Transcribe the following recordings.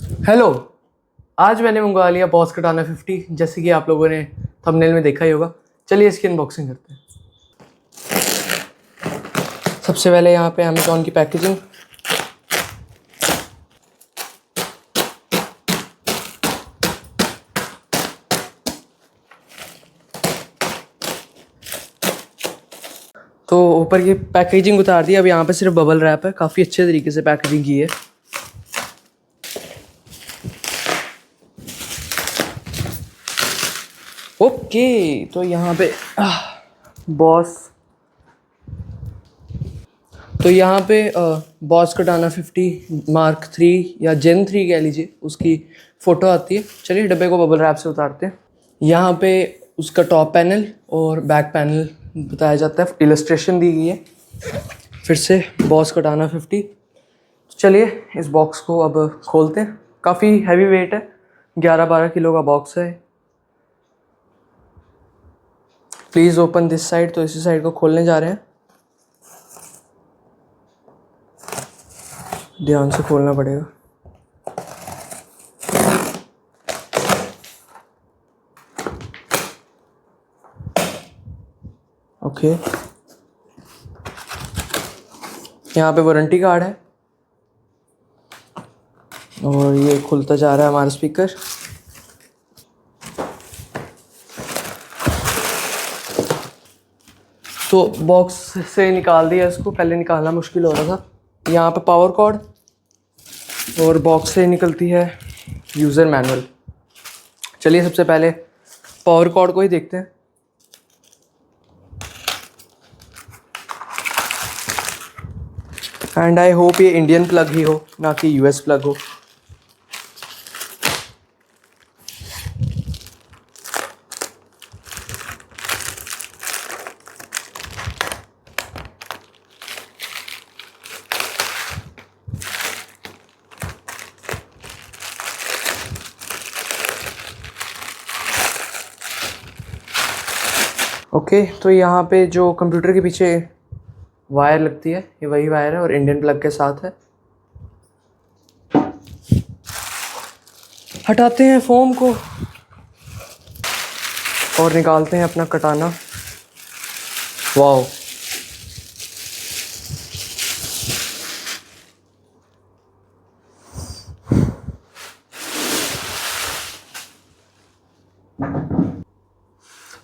Hello. आज मैंने मंगवा लिया बॉस कटाना 50, जैसे कि आप लोगों ने थंबनेल में देखा ही होगा। चलिए इसकी अनबॉक्सिंग करते हैं। सबसे पहले यहाँ पे अमेज़ॉन की पैकेजिंग। तो ऊपर की पैकेजिंग उतार दी। अब यहाँ पे सिर्फ बबल रैप है, काफ़ी अच्छे तरीके से पैकेजिंग की है। ओके, तो यहाँ पे बॉस तो यहाँ पे बॉस कटाना 50 मार्क 3 या जेन 3 कह लीजिए, उसकी फ़ोटो आती है। चलिए डब्बे को बबल रैप से उतारते हैं। यहाँ पे उसका टॉप पैनल और बैक पैनल बताया जाता है, इलस्ट्रेशन दी गई है। फिर से बॉस कटाना 50। चलिए इस बॉक्स को अब खोलते हैं। काफ़ी हैवी वेट है, 11-12 किलो का बॉक्स है। Please open this side. तो इसी साइड को खोलने जा रहे हैं, ध्यान से खोलना पड़ेगा। ओके, यहाँ पे वारंटी कार्ड है और ये खुलता जा रहा है हमारा स्पीकर। तो बॉक्स से निकाल दिया इसको, पहले निकालना मुश्किल हो रहा था। यहाँ पे पावर कॉर्ड और बॉक्स से निकलती है यूज़र मैनुअल। चलिए सबसे पहले पावर कॉर्ड को ही देखते हैं। एंड आई होप ये इंडियन प्लग ही हो, ना कि यूएस प्लग हो। ओके, तो यहाँ पे जो कंप्यूटर के पीछे वायर लगती है, ये वही वायर है और इंडियन प्लग के साथ है। हटाते हैं फोम को और निकालते हैं अपना कटाना। वाओ,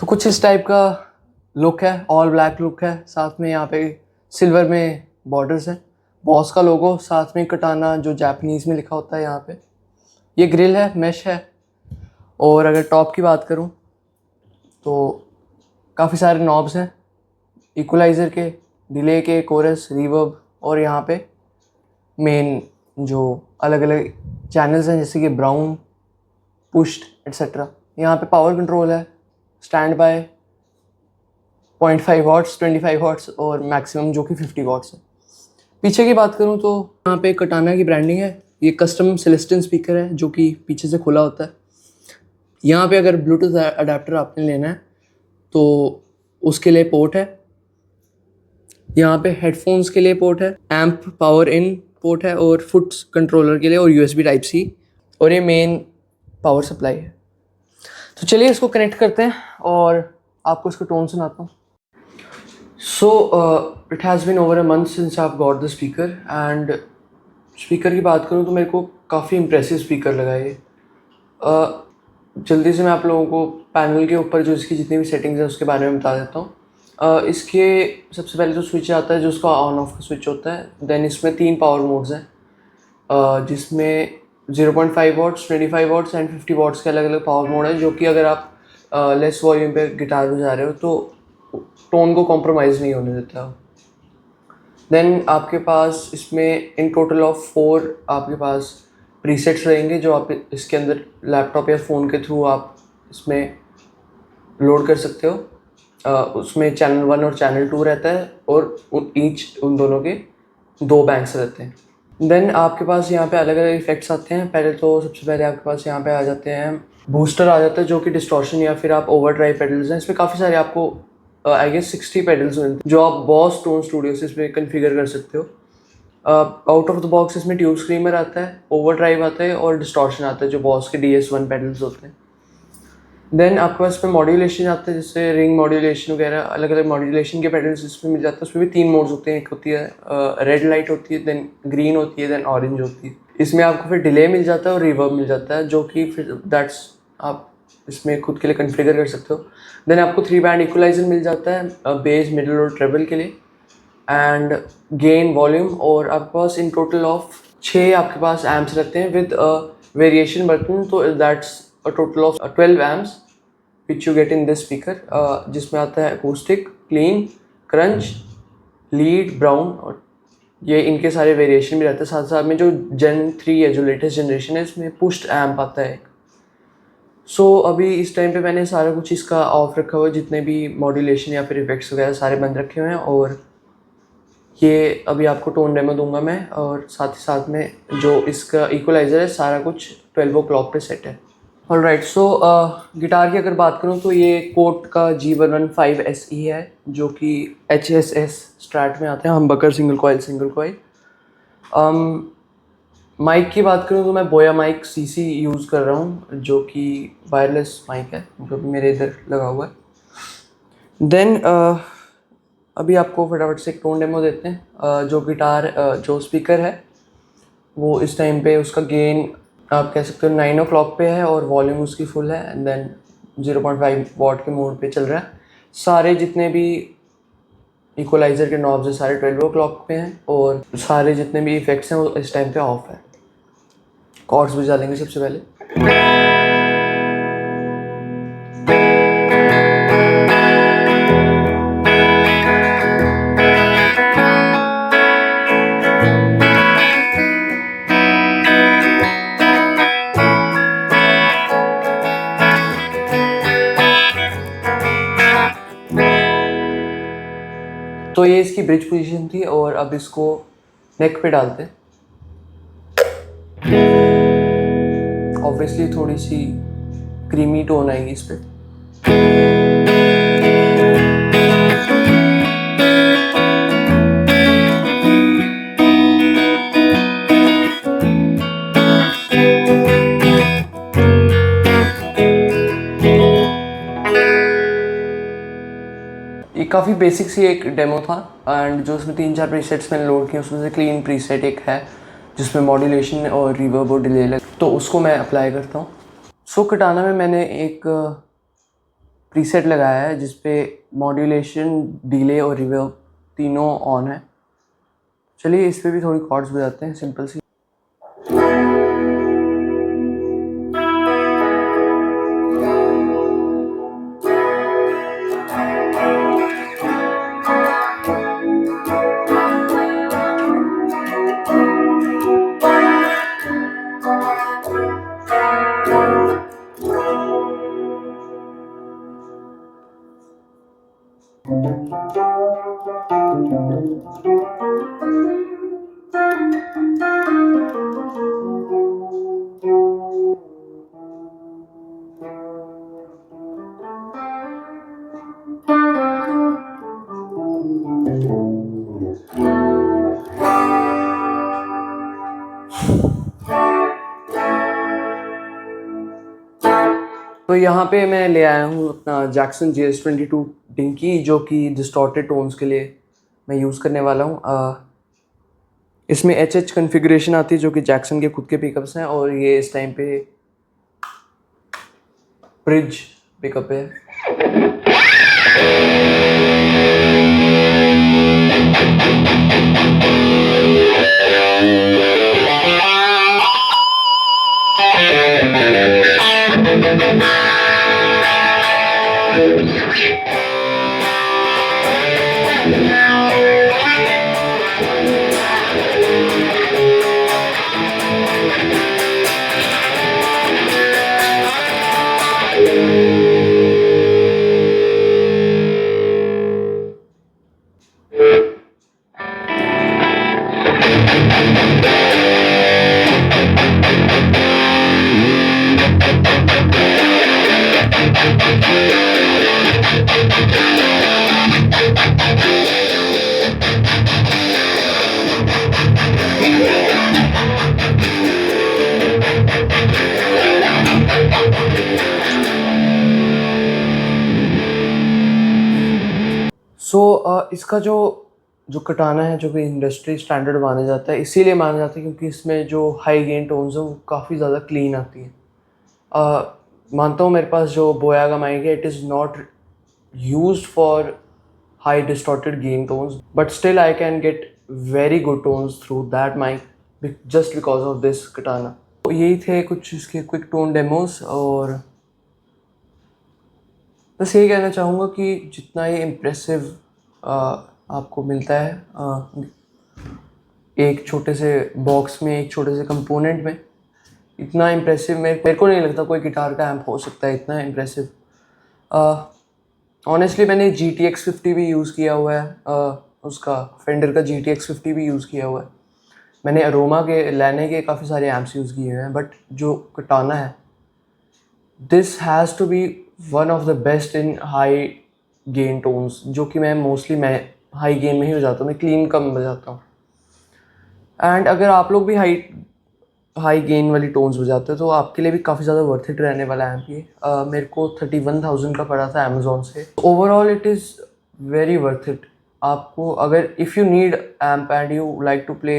तो कुछ इस टाइप का लुक है, ऑल ब्लैक लुक है। साथ में यहाँ पे सिल्वर में बॉर्डर्स हैं, बॉस का लोगो, साथ में कटाना जो जापानीज़ में लिखा होता है यहाँ पे। ये ग्रिल है, मैश है। और अगर टॉप की बात करूँ तो काफ़ी सारे नॉब्स हैं, इक्वलाइज़र के, डिले के, कोरस, रिवर्ब और यहाँ पे मेन जो अलग अलग चैनल्स हैं, जैसे कि ब्राउन, पुश्ड एट्सेट्रा। यहाँ पे पावर कंट्रोल है, स्टैंड बाय 0.5 वाट्स, 25 वाट्स और मैक्सिमम जो कि 50 वाट्स है। पीछे की बात करूँ तो यहाँ पे कटाना की ब्रांडिंग है। ये कस्टम सेलेस्टियन स्पीकर है जो कि पीछे से खुला होता है। यहाँ पे अगर ब्लूटूथ अडेप्टर आपने लेना है तो उसके लिए पोर्ट है। यहाँ पे हेडफोन्स के लिए पोर्ट है, एम्प पावर इन पोर्ट है और फुट कंट्रोलर के लिए और यूएसबी टाइप सी, और ये मेन पावर सप्लाई है। तो चलिए इसको कनेक्ट करते हैं और आपको इसका टोन सुनाता हूँ। So it has been over a month since I have got the speaker. And speaker की बात करूँ तो मेरे को काफ़ी इम्प्रेसिव स्पीकर लगा ये। जल्दी से मैं आप लोगों को पैनल के ऊपर जो इसकी जितनी भी सेटिंग्स हैं उसके बारे में बता देता हूँ। इसके सबसे पहले जो स्विच आता है, जो उसका ऑन ऑफ का स्विच होता है, देन इसमें 3 पावर मोड्स हैं, जिसमें 0.5 वाट्स, 25 वाट्स एंड 50 वाट्स के अलग अलग पावर मोड है, जो कि अगर आप लेस वॉल्यूम पे गिटार बजा रहे हो तो टोन को कॉम्प्रोमाइज़ नहीं होने देता। देन आपके पास इसमें इन टोटल ऑफ 4 आपके पास प्रीसेट्स रहेंगे, जो आप इसके अंदर लैपटॉप या फ़ोन के थ्रू आप इसमें लोड कर सकते हो। उसमें चैनल 1 और चैनल 2 रहता है और उन दोनों के 2 बैंक्स रहते हैं। देन आपके पास यहाँ पे अलग अलग इफेक्ट्स आते हैं। पहले तो सबसे पहले आपके पास यहाँ पे आ जाते हैं, बूस्टर आ जाता है जो कि डिस्टॉर्शन या फिर आप ओवर ड्राइव पेडल्स हैं। इसमें काफ़ी सारे आपको आई गेस 60 पेडल्स मिलते हैं, जो आप बॉस टोन स्टूडियो से इसमें कन्फिगर कर सकते हो। आउट ऑफ द बॉक्स इसमें ट्यूब स्क्रीमर आता है, ओवर ड्राइव आता है और डिस्टॉर्शन आता है जो बॉस के DS1 पेडल्स होते हैं। देन आपके पास इसमें मॉड्यूलेशन आता है, जिससे रिंग मॉड्यूलेशन वगैरह अलग अलग मॉड्यूलेशन के पेडल्स इसमें मिल जाते हैं। उसमें भी 3 मोड्स होते हैं, एक होती है रेड लाइट होती है, देन ग्रीन होती है, देन ऑरेंज होती है। इसमें आपको फिर डिले मिल जाता है और रिवर्ब मिल जाता है, जो कि फिर दैट्स आप इसमें खुद के लिए कॉन्फ़िगर कर सकते हो। देन आपको 3 बैंड इक्वलाइजर मिल जाता है बेस, मिडल और ट्रेबल के लिए, एंड गेन, वॉल्यूम, और आपके पास इन टोटल ऑफ 6 आपके पास एम्प्स रहते हैं विद वेरिएशन बटन, तो that's a total of 12 amps which you get in this speaker, जिसमें आता है acoustic, clean, crunch, lead, brown, और ये इनके सारे वेरिएशन भी रहते हैं। साथ साथ में जो Gen 3 है, जो लेटेस्ट जनरेशन है, इसमें पुश्ड एम्प आता है। सो अभी इस टाइम पे मैंने सारा कुछ इसका ऑफ रखा हुआ है, जितने भी मॉड्यूलेशन या फिर इफेक्ट्स वगैरह सारे बंद रखे हुए हैं, और ये अभी आपको टोन डेमो दूंगा मैं, और साथ ही साथ में जो इसका इक्वलाइज़र है सारा कुछ 12 o'clock पे सेट है। ऑलराइट, सो गिटार की अगर बात करूँ तो ये कोट का G115 SE है, जो कि HSS स्ट्रैट में आता है, हमबकर सिंगल कॉइल। माइक की बात करूँ तो मैं बोया माइक CC यूज़ कर रहा हूँ, जो कि वायरलेस माइक है, जो भी मेरे इधर लगा हुआ है। देन अभी आपको फटाफट से एक टोन डेमो देते हैं। जो गिटार जो स्पीकर है वो इस टाइम पे उसका गेन आप कह सकते हो 9 o'clock पे है, और वॉल्यूम उसकी फुल है, एंड देन 0.5 वॉट के मोड पे चल रहा है। सारे जितने भी इक्वलाइज़र के नॉब्स हैं सारे 12 o'clock पे हैं, और सारे जितने भी इफेक्ट्स हैं वो इस टाइम पे ऑफ है। कॉर्ड्स बजा लेंगे सबसे पहले। तो ये इसकी ब्रिज पोजीशन थी, और अब इसको नेक पे डालते हैं। ऑब्वियसली थोड़ी सी क्रीमी टोन आएगी इस पे। ये काफ़ी बेसिक सी एक डेमो था, एंड जो उसमें 3-4 प्रीसेट्स मैंने लोड किए, उसमें से क्लीन प्रीसेट एक है जिसमें मॉड्यूलेशन और रिवर्ब और डिले लग, तो उसको मैं अप्लाई करता हूँ। सो कटाना में मैंने एक प्रीसेट लगाया है जिसपे मॉड्यूलेशन, डिले और रिवर्ब तीनों ऑन है। चलिए इस पर भी थोड़ी कॉर्ड्स बजाते हैं सिंपल सी। तो यहाँ पे मैं ले आया हूँ अपना जैक्सन JS22 डिंकी, जो कि डिस्टॉर्टेड टोन्स के लिए मैं यूज़ करने वाला हूँ। इसमें HH कॉन्फ़िगरेशन आती है, जो कि जैक्सन के खुद के पिकअप्स हैं, और ये इस टाइम पे ब्रिज पिकअप है। इसका जो कटाना है जो कि इंडस्ट्री स्टैंडर्ड माना जाता है, इसीलिए माना जाता है क्योंकि इसमें जो हाई गेन टोन्स हैं वो काफ़ी ज़्यादा क्लीन आती हैं। मानता हूँ मेरे पास जो बोया का माइक है, it is not used for high distorted gain tones, but still I can get very good tones through that mic just because of this katana. तो यही थे कुछ इसके क्विक टोन डेमोस, और बस यही कहना चाहूँगा कि जितना ये इम्प्रेसिव आपको मिलता है एक छोटे से बॉक्स में, एक छोटे से कंपोनेंट में, इतना इम्प्रेसिव मेरे को नहीं लगता कोई गिटार का एम्प हो सकता है इतना इम्प्रेसिव। ऑनेस्टली मैंने GTX 50 भी यूज़ किया हुआ है, उसका फेंडर का GTX 50 भी यूज़ किया हुआ है। मैंने अरोमा के लैने के काफ़ी सारे एम्प्स यूज़ किए हुए हैं, बट जो कटाना है, this has to be one of the best in high gain tones, जो कि मैं हाई गेन में ही बजाता हूँ, मैं क्लीन कम बजाता हूँ। एंड अगर आप लोग भी हाई गेन वाली टोन्स बजाते हो तो आपके लिए भी काफ़ी ज़्यादा वर्थ इट रहने वाला है ये। मेरे को 31,000 का पड़ा था अमेज़ॉन से। Overall it is very worth it. आपको अगर if you need amp and you like to play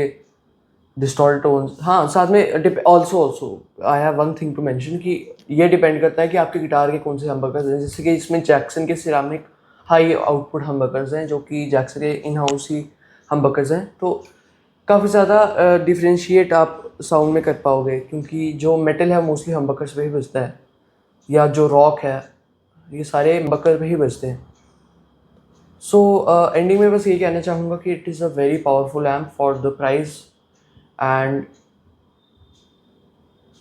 distort tones, हाँ साथ में also I have one thing to mention कि ये डिपेंड करता है कि आपके गिटार के कौन से हमबकर्स हैं। जैसे कि इसमें जैक्सन के सिरामिक हाई आउटपुट हमबकर्स हैं, जो कि जैक्सन के इन हाउस ही हमबकर्स हैं, तो काफ़ी ज़्यादा डिफ्रेंशिएट आप साउंड में कर पाओगे, क्योंकि जो मेटल है मोस्टली हमबकर्स पे ही बजता है, या जो रॉक है ये सारे हमबकर पे ही बजते हैं। सो एंडिंग में बस ये कहना चाहूँगा कि it is a very powerful amp for the price, and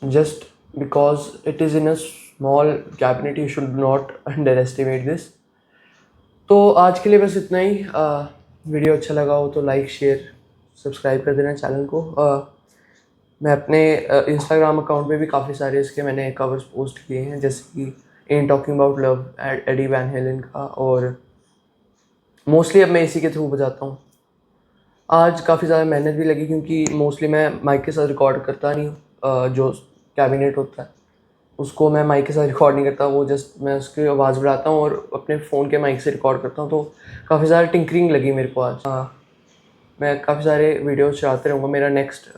just because it is in a small cabinet you should not under estimate this. तो आज के लिए बस इतना ही। वीडियो अच्छा लगा हो तो लाइक शेयर सब्सक्राइब कर देना चैनल को। मैं अपने इंस्टाग्राम अकाउंट पे भी काफ़ी सारे इसके मैंने कवर्स पोस्ट किए हैं, जैसे कि in talking about love Eddie Van Halen का, और मोस्टली अब मैं इसी के थ्रू बजाता हूँ। आज काफ़ी ज़्यादा मेहनत भी लगी क्योंकि मोस्टली मैं माइक के साथ रिकॉर्ड करता नहीं हूँ। जो कैबिनेट होता है उसको मैं माइक के साथ रिकॉर्ड नहीं करता, वो जस्ट मैं उसकी आवाज़ बढ़ाता हूँ और अपने फ़ोन के माइक से रिकॉर्ड करता हूँ। तो काफ़ी ज़्यादा टिंकरिंग लगी मेरे को आज। मैं काफ़ी सारे वीडियोस चलाते रहूँगा। मेरा नेक्स्ट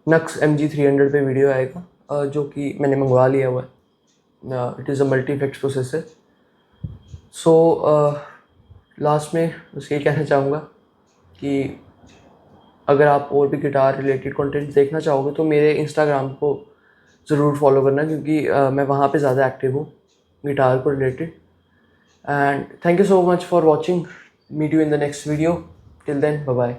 नक्स MG300 पे वीडियो आएगा, जो कि मैंने मंगवा लिया हुआ है। It is a multi effects processor. So last में बस ये कहना चाहूँगा कि अगर आप और भी गिटार रिलेटेड कंटेंट देखना चाहोगे तो मेरे इंस्टाग्राम को ज़रूर फॉलो करना, क्योंकि मैं वहाँ पे ज़्यादा एक्टिव हूँ गिटार को related. And thank you so much for watching. Meet you in the next video. Till then, bye bye.